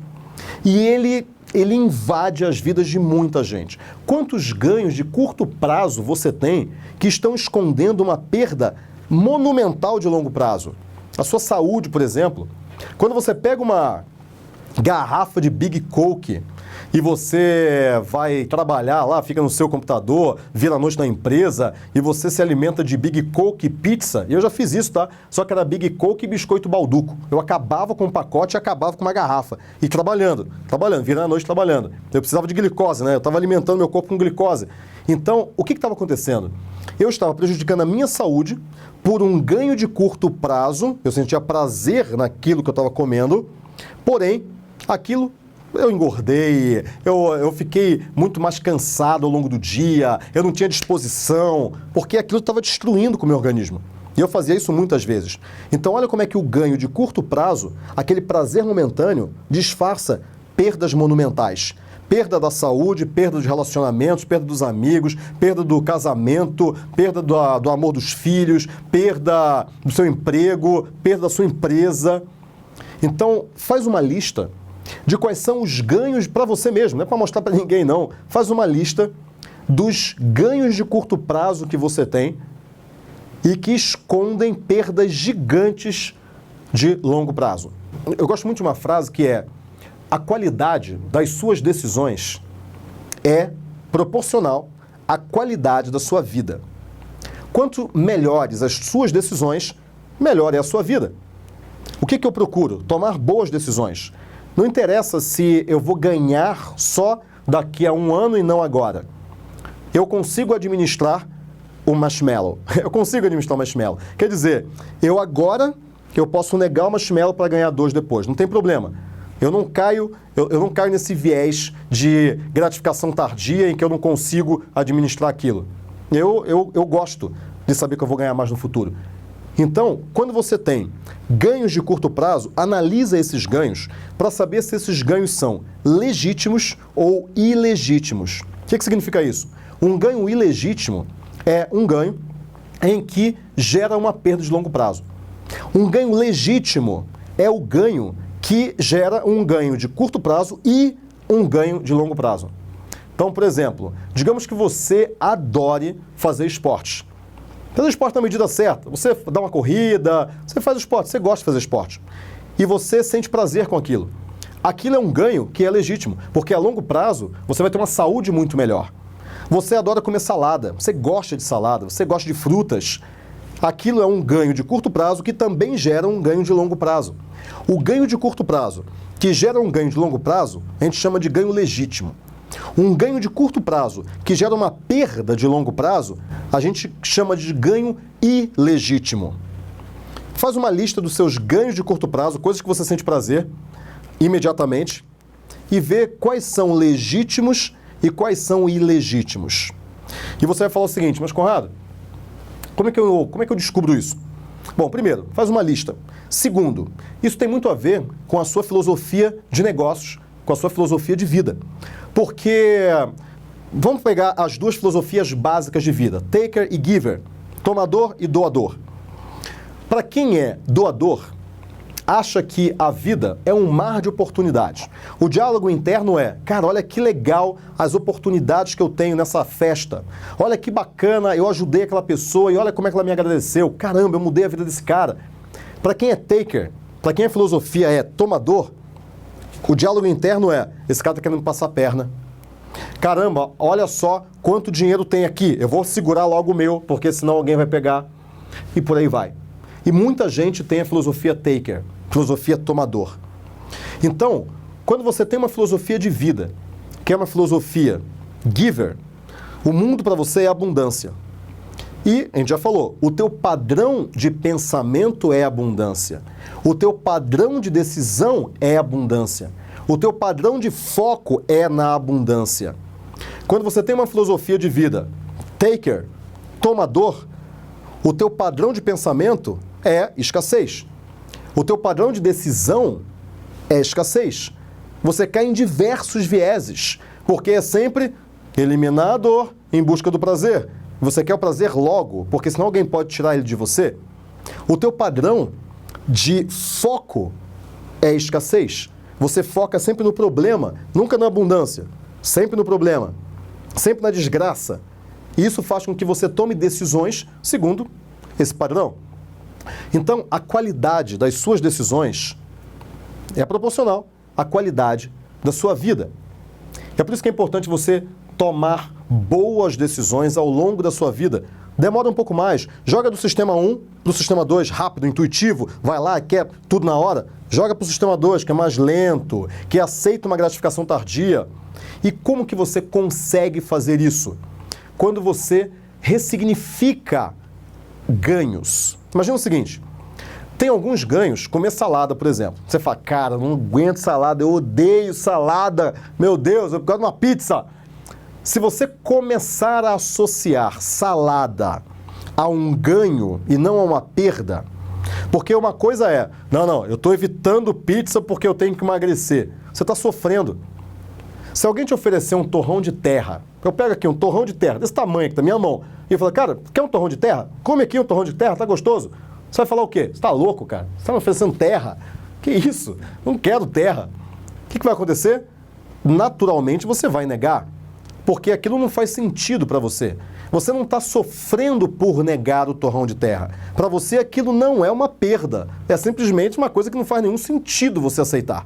e ele invade as vidas de muita gente. Quantos ganhos de curto prazo você tem que estão escondendo uma perda monumental de longo prazo? A sua saúde, por exemplo. Quando você pega uma garrafa de Big Coke e você vai trabalhar lá, fica no seu computador, vira a noite na empresa e você se alimenta de Big Coke e pizza. E eu já fiz isso, tá? Só que era Big Coke e biscoito balduco. Eu acabava com um pacote e acabava com uma garrafa. E trabalhando, virando a noite trabalhando. Eu precisava de glicose, né? Eu estava alimentando meu corpo com glicose. Então, o que estava acontecendo? Eu estava prejudicando a minha saúde por um ganho de curto prazo. Eu sentia prazer naquilo que eu estava comendo, porém, aquilo eu engordei, eu fiquei muito mais cansado ao longo do dia, eu não tinha disposição, porque aquilo estava destruindo com o meu organismo. E eu fazia isso muitas vezes. Então olha como é que o ganho de curto prazo, aquele prazer momentâneo, disfarça perdas monumentais. Perda da saúde, perda dos relacionamentos, perda dos amigos, perda do casamento, perda do amor dos filhos, perda do seu emprego, perda da sua empresa. Então faz uma lista de quais são os ganhos para você mesmo, não é para mostrar para ninguém não. Faz uma lista dos ganhos de curto prazo que você tem e que escondem perdas gigantes de longo prazo. Eu gosto muito de uma frase que é: a qualidade das suas decisões é proporcional à qualidade da sua vida. Quanto melhores as suas decisões, melhor é a sua vida. O que eu procuro? Tomar boas decisões. Não interessa se eu vou ganhar só daqui a 1 ano e não agora. Eu consigo administrar o marshmallow. Eu consigo administrar o marshmallow. Quer dizer, eu posso negar o marshmallow para ganhar 2 depois. Não tem problema. Eu não caio nesse viés de gratificação tardia em que eu não consigo administrar aquilo. Eu gosto de saber que eu vou ganhar mais no futuro. Então, quando você tem ganhos de curto prazo, analisa esses ganhos para saber se esses ganhos são legítimos ou ilegítimos. O que significa isso? Um ganho ilegítimo é um ganho em que gera uma perda de longo prazo. Um ganho legítimo é o ganho que gera um ganho de curto prazo e um ganho de longo prazo. Então, por exemplo, digamos que você adore fazer esporte. Fazer esporte na medida certa. Você dá uma corrida, você faz esporte, você gosta de fazer esporte. E você sente prazer com aquilo. Aquilo é um ganho que é legítimo, porque a longo prazo você vai ter uma saúde muito melhor. Você adora comer salada, você gosta de salada, você gosta de frutas. Aquilo é um ganho de curto prazo que também gera um ganho de longo prazo. O ganho de curto prazo que gera um ganho de longo prazo, a gente chama de ganho legítimo. Um ganho de curto prazo que gera uma perda de longo prazo, a gente chama de ganho ilegítimo. Faz uma lista dos seus ganhos de curto prazo, coisas que você sente prazer, imediatamente, e vê quais são legítimos e quais são ilegítimos. E você vai falar o seguinte, mas Conrado, como é que eu descubro isso? Bom, primeiro, faz uma lista. Segundo, isso tem muito a ver com a sua filosofia de negócios, com a sua filosofia de vida. Porque vamos pegar as 2 filosofias básicas de vida, taker e giver, tomador e doador. Para quem é doador, acha que a vida é um mar de oportunidades. O diálogo interno é, cara, olha que legal as oportunidades que eu tenho nessa festa. Olha que bacana, eu ajudei aquela pessoa e olha como é que ela me agradeceu. Caramba, eu mudei a vida desse cara. Para quem é taker, para quem a filosofia é tomador, o diálogo interno é, esse cara está querendo me passar a perna. Caramba, olha só quanto dinheiro tem aqui. Eu vou segurar logo o meu, porque senão alguém vai pegar. E por aí vai. E muita gente tem a filosofia taker, filosofia tomador. Então, quando você tem uma filosofia de vida, que é uma filosofia giver, o mundo para você é abundância. E, a gente já falou, o teu padrão de pensamento é abundância. O teu padrão de decisão é abundância. O teu padrão de foco é na abundância. Quando você tem uma filosofia de vida taker, tomador, o teu padrão de pensamento é escassez. O teu padrão de decisão é escassez. Você cai em diversos vieses, porque é sempre eliminar a dor em busca do prazer. Você quer o prazer logo, porque senão alguém pode tirar ele de você. O teu padrão de foco é escassez. Você foca sempre no problema, nunca na abundância. Sempre no problema, sempre na desgraça. E isso faz com que você tome decisões segundo esse padrão. Então, a qualidade das suas decisões é proporcional à qualidade da sua vida. É por isso que é importante você tomar boas decisões ao longo da sua vida. Demora um pouco mais. Joga do sistema 1 para o sistema 2, rápido, intuitivo, vai lá, quer tudo na hora. Joga para o sistema 2, que é mais lento, que aceita uma gratificação tardia. E como que você consegue fazer isso? Quando você ressignifica ganhos. Imagina o seguinte, tem alguns ganhos, comer salada, por exemplo. Você fala, cara, não aguento salada, eu odeio salada, meu Deus, eu gosto de uma pizza. Se você começar a associar salada a um ganho e não a uma perda, porque uma coisa é, não, eu estou evitando pizza porque eu tenho que emagrecer. Você está sofrendo. Se alguém te oferecer um torrão de terra, eu pego aqui um torrão de terra, desse tamanho aqui da minha mão, e eu falo, cara, quer um torrão de terra? Come aqui um torrão de terra, tá gostoso? Você vai falar o quê? Você está louco, cara? Você está me oferecendo terra? Que isso? Não quero terra. O que vai acontecer? Naturalmente você vai negar. Porque aquilo não faz sentido para você. Você não está sofrendo por negar o torrão de terra. Para você aquilo não é uma perda. É simplesmente uma coisa que não faz nenhum sentido você aceitar.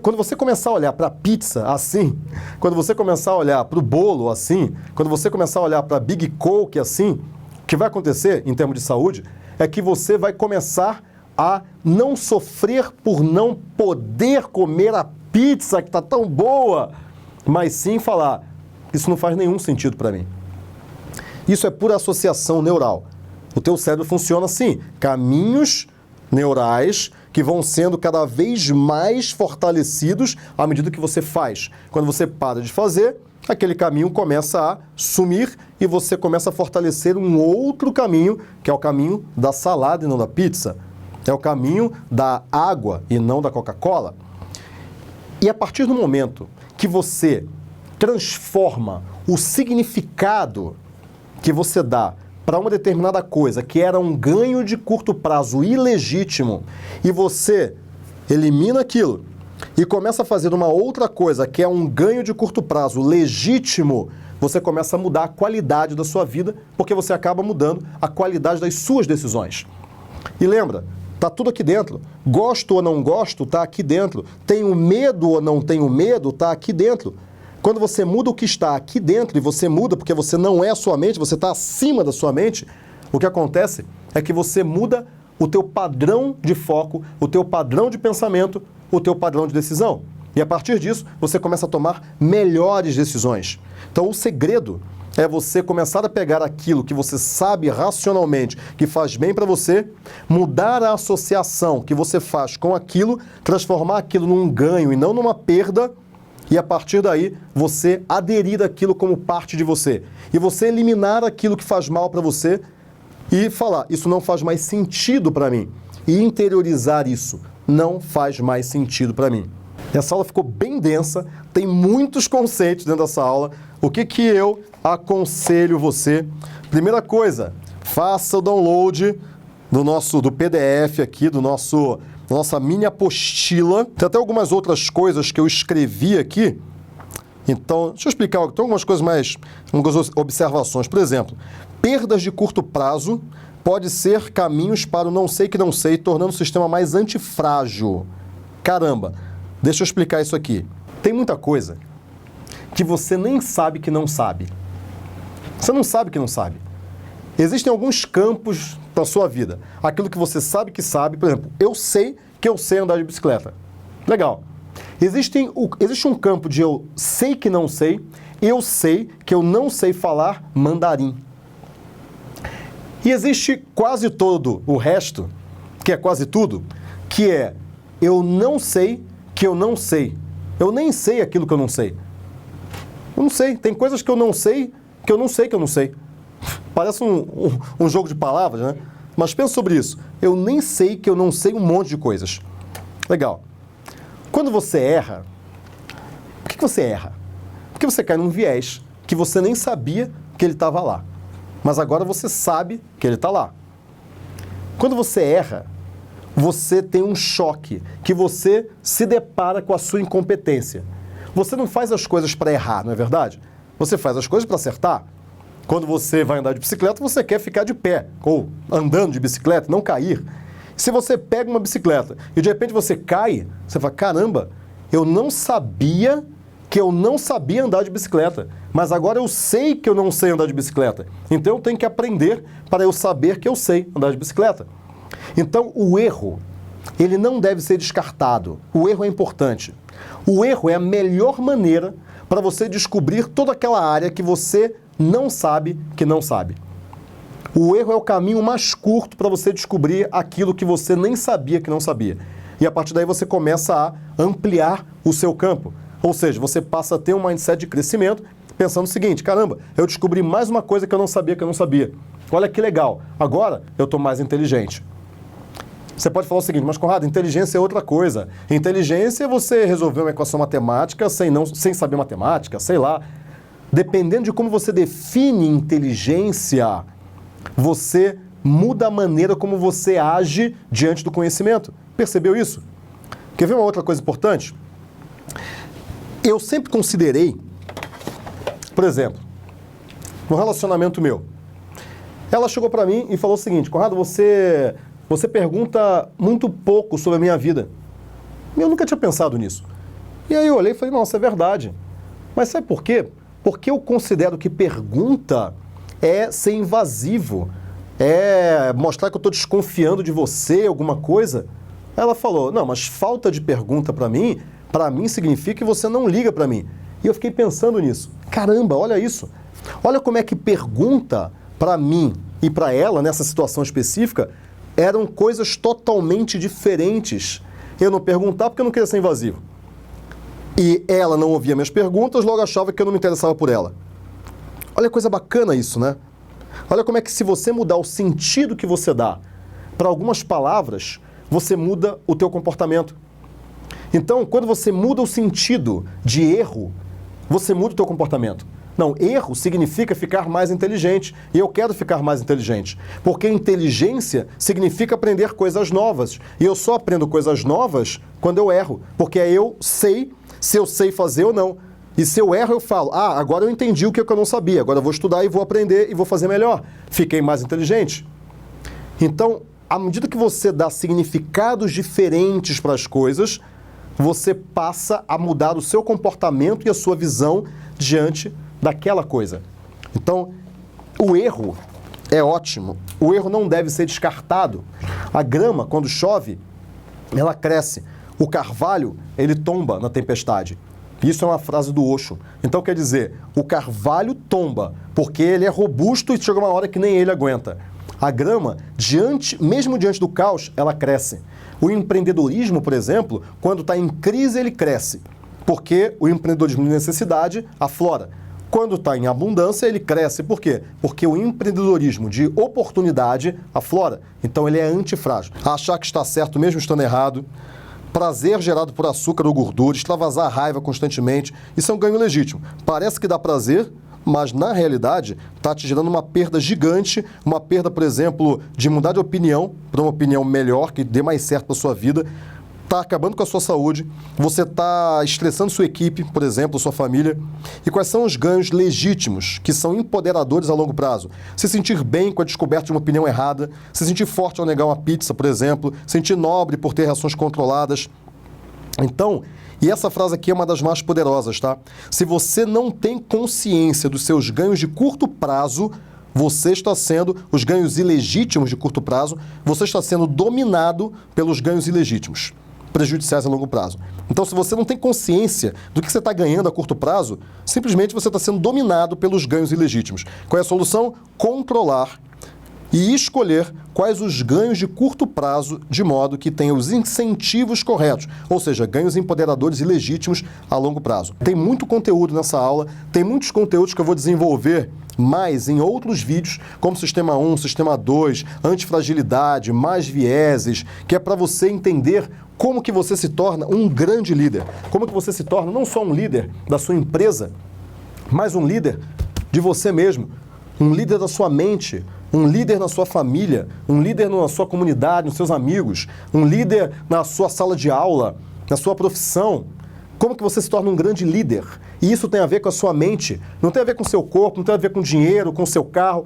Quando você começar a olhar para a pizza assim, quando você começar a olhar para o bolo assim, quando você começar a olhar para a Big Coke assim, o que vai acontecer em termos de saúde é que você vai começar a não sofrer por não poder comer a pizza que está tão boa, mas sim falar, isso não faz nenhum sentido para mim. Isso é pura associação neural. O teu cérebro funciona assim, caminhos neurais que vão sendo cada vez mais fortalecidos à medida que você faz. Quando você para de fazer, aquele caminho começa a sumir e você começa a fortalecer um outro caminho, que é o caminho da salada e não da pizza. É o caminho da água e não da Coca-Cola. E a partir do momento que você transforma o significado que você dá para uma determinada coisa que era um ganho de curto prazo ilegítimo e você elimina aquilo e começa a fazer uma outra coisa que é um ganho de curto prazo legítimo, você começa a mudar a qualidade da sua vida porque você acaba mudando a qualidade das suas decisões. E lembra, tá tudo aqui dentro. Gosto ou não gosto, tá aqui dentro. Tenho medo ou não tenho medo, tá aqui dentro. Quando você muda o que está aqui dentro, e você muda porque você não é a sua mente, você está acima da sua mente, o que acontece é que você muda o teu padrão de foco, o teu padrão de pensamento, o teu padrão de decisão. E a partir disso, você começa a tomar melhores decisões. Então o segredo é você começar a pegar aquilo que você sabe racionalmente que faz bem para você, mudar a associação que você faz com aquilo, transformar aquilo num ganho e não numa perda, e a partir daí você aderir àquilo como parte de você. E você eliminar aquilo que faz mal para você e falar, isso não faz mais sentido para mim. E interiorizar isso, não faz mais sentido para mim. Essa aula ficou bem densa, tem muitos conceitos dentro dessa aula. O que eu aconselho você? Primeira coisa, faça o download do PDF aqui, da nossa mini apostila. Tem até algumas outras coisas que eu escrevi aqui. Então, deixa eu explicar. Tem algumas coisas mais, algumas observações. Por exemplo, perdas de curto prazo pode ser caminhos para o não sei que não sei, tornando o sistema mais antifrágil. Caramba, deixa eu explicar isso aqui. Tem muita coisa que você nem sabe que não sabe. Você não sabe que não sabe. Existem alguns campos da sua vida. Aquilo que você sabe que sabe, por exemplo, eu sei que eu sei andar de bicicleta. Legal. Existe um campo de eu sei que não sei, eu sei que eu não sei falar mandarim. E existe quase todo o resto, que é quase tudo, que é eu não sei que eu não sei. Eu nem sei aquilo que eu não sei. Eu não sei. Tem coisas que eu não sei que eu não sei que eu não sei. Parece um jogo de palavras, né? Mas pensa sobre isso. Eu nem sei que eu não sei um monte de coisas. Legal. Quando você erra, por que você erra? Porque você cai num viés que você nem sabia que ele estava lá. Mas agora você sabe que ele está lá. Quando você erra, você tem um choque, que você se depara com a sua incompetência. Você não faz as coisas para errar, não é verdade? Você faz as coisas para acertar. Quando você vai andar de bicicleta, você quer ficar de pé, ou andando de bicicleta, não cair. Se você pega uma bicicleta e de repente você cai, você fala, caramba, eu não sabia que eu não sabia andar de bicicleta, mas agora eu sei que eu não sei andar de bicicleta. Então eu tenho que aprender para eu saber que eu sei andar de bicicleta. Então o erro, ele não deve ser descartado. O erro é importante. O erro é a melhor maneira para você descobrir toda aquela área que você não sabe que não sabe. O erro é o caminho mais curto para você descobrir aquilo que você nem sabia que não sabia. E a partir daí você começa a ampliar o seu campo. Ou seja, você passa a ter um mindset de crescimento pensando o seguinte, caramba, eu descobri mais uma coisa que eu não sabia que eu não sabia. Olha que legal, agora eu estou mais inteligente. Você pode falar o seguinte, mas Conrado, inteligência é outra coisa. Inteligência é você resolver uma equação matemática sem saber matemática, sei lá. Dependendo de como você define inteligência, você muda a maneira como você age diante do conhecimento. Percebeu isso? Quer ver uma outra coisa importante? Eu sempre considerei, por exemplo, no relacionamento meu, ela chegou para mim e falou o seguinte, Conrado, você pergunta muito pouco sobre a minha vida. Eu nunca tinha pensado nisso. E aí eu olhei e falei, nossa, é verdade. Mas sabe por quê? Porque eu considero que pergunta é ser invasivo. É mostrar que eu estou desconfiando de você, alguma coisa? Ela falou, não, mas falta de pergunta para mim significa que você não liga para mim. E eu fiquei pensando nisso. Caramba, olha isso. Olha como é que pergunta para mim e para ela, nessa situação específica, eram coisas totalmente diferentes. Eu não perguntava porque eu não queria ser invasivo. E ela não ouvia minhas perguntas, logo achava que eu não me interessava por ela. Olha que coisa bacana isso, né? Olha como é que se você mudar o sentido que você dá para algumas palavras, você muda o teu comportamento. Então, quando você muda o sentido de erro, você muda o teu comportamento. Não, erro significa ficar mais inteligente. E eu quero ficar mais inteligente. Porque inteligência significa aprender coisas novas. E eu só aprendo coisas novas quando eu erro. Porque aí eu sei se eu sei fazer ou não. E se eu erro, eu falo, agora eu entendi o que eu não sabia. Agora eu vou estudar e vou aprender e vou fazer melhor. Fiquei mais inteligente. Então, à medida que você dá significados diferentes para as coisas, você passa a mudar o seu comportamento e a sua visão diante daquela coisa. Então, o erro é ótimo. O erro não deve ser descartado. A grama, quando chove, ela cresce. O carvalho, ele tomba na tempestade. Isso é uma frase do Osho. Então, quer dizer, o carvalho tomba, porque ele é robusto e chega uma hora que nem ele aguenta. A grama, mesmo diante do caos, ela cresce. O empreendedorismo, por exemplo, quando está em crise, ele cresce, porque o empreendedorismo de necessidade aflora. Quando está em abundância, ele cresce. Por quê? Porque o empreendedorismo de oportunidade aflora. Então, ele é antifrágil. Achar que está certo mesmo estando errado, prazer gerado por açúcar ou gordura, extravasar raiva constantemente, isso é um ganho legítimo. Parece que dá prazer, mas na realidade está te gerando uma perda gigante, uma perda, por exemplo, de mudar de opinião para uma opinião melhor, que dê mais certo para a sua vida, está acabando com a sua saúde, você está estressando sua equipe, por exemplo, sua família. E quais são os ganhos legítimos, que são empoderadores a longo prazo? Se sentir bem com a descoberta de uma opinião errada, se sentir forte ao negar uma pizza, por exemplo, sentir nobre por ter reações controladas. Então, e essa frase aqui é uma das mais poderosas, tá? Se você não tem consciência dos seus ganhos de curto prazo, você está sendo, os ganhos ilegítimos de curto prazo, você está sendo dominado pelos ganhos ilegítimos, prejudiciais a longo prazo. Então, se você não tem consciência do que você está ganhando a curto prazo, simplesmente você está sendo dominado pelos ganhos ilegítimos. Qual é a solução? Controlar e escolher quais os ganhos de curto prazo, de modo que tenha os incentivos corretos, ou seja, ganhos empoderadores e legítimos a longo prazo. Tem muito conteúdo nessa aula, tem muitos conteúdos que eu vou desenvolver mais em outros vídeos, como Sistema 1, Sistema 2, Antifragilidade, mais vieses, que é para você entender como que você se torna um grande líder, como que você se torna não só um líder da sua empresa, mas um líder de você mesmo, um líder da sua mente, um líder na sua família, um líder na sua comunidade, nos seus amigos, um líder na sua sala de aula, na sua profissão. Como que você se torna um grande líder? E isso tem a ver com a sua mente, não tem a ver com o seu corpo, não tem a ver com dinheiro, com o seu carro,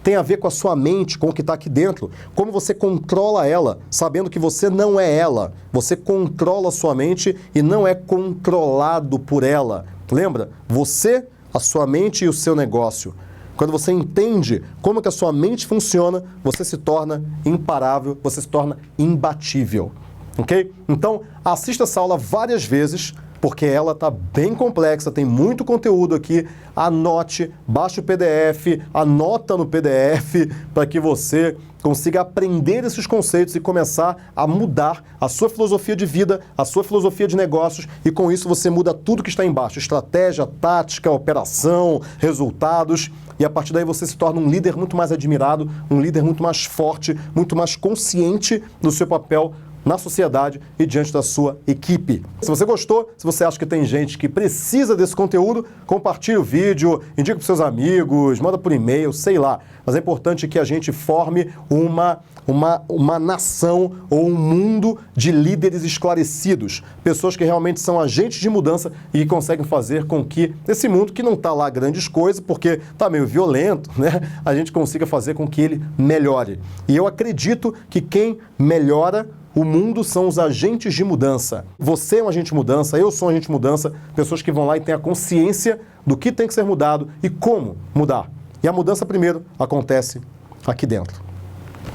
tem a ver com a sua mente, com o que está aqui dentro. Como você controla ela, sabendo que você não é ela. Você controla a sua mente e não é controlado por ela. Lembra? Você, a sua mente e o seu negócio. Quando você entende como que a sua mente funciona, você se torna imparável, você se torna imbatível. Ok? Então, assista essa aula várias vezes, porque ela está bem complexa, tem muito conteúdo aqui. Anote, baixe o PDF, anota no PDF, para que você consiga aprender esses conceitos e começar a mudar a sua filosofia de vida, a sua filosofia de negócios, e com isso você muda tudo que está embaixo: estratégia, tática, operação, resultados, e a partir daí você se torna um líder muito mais admirado, um líder muito mais forte, muito mais consciente do seu papel na sociedade e diante da sua equipe. Se você gostou, se você acha que tem gente que precisa desse conteúdo, compartilhe o vídeo, indica para os seus amigos, manda por e-mail, sei lá. Mas é importante que a gente forme uma nação ou um mundo de líderes esclarecidos, pessoas que realmente são agentes de mudança e que conseguem fazer com que esse mundo, que não está lá grandes coisas, porque está meio violento, né, a gente consiga fazer com que ele melhore. E eu acredito que quem melhora o mundo são os agentes de mudança. Você é um agente de mudança, eu sou um agente de mudança, pessoas que vão lá e têm a consciência do que tem que ser mudado e como mudar. E a mudança primeiro acontece aqui dentro.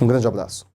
Um grande abraço.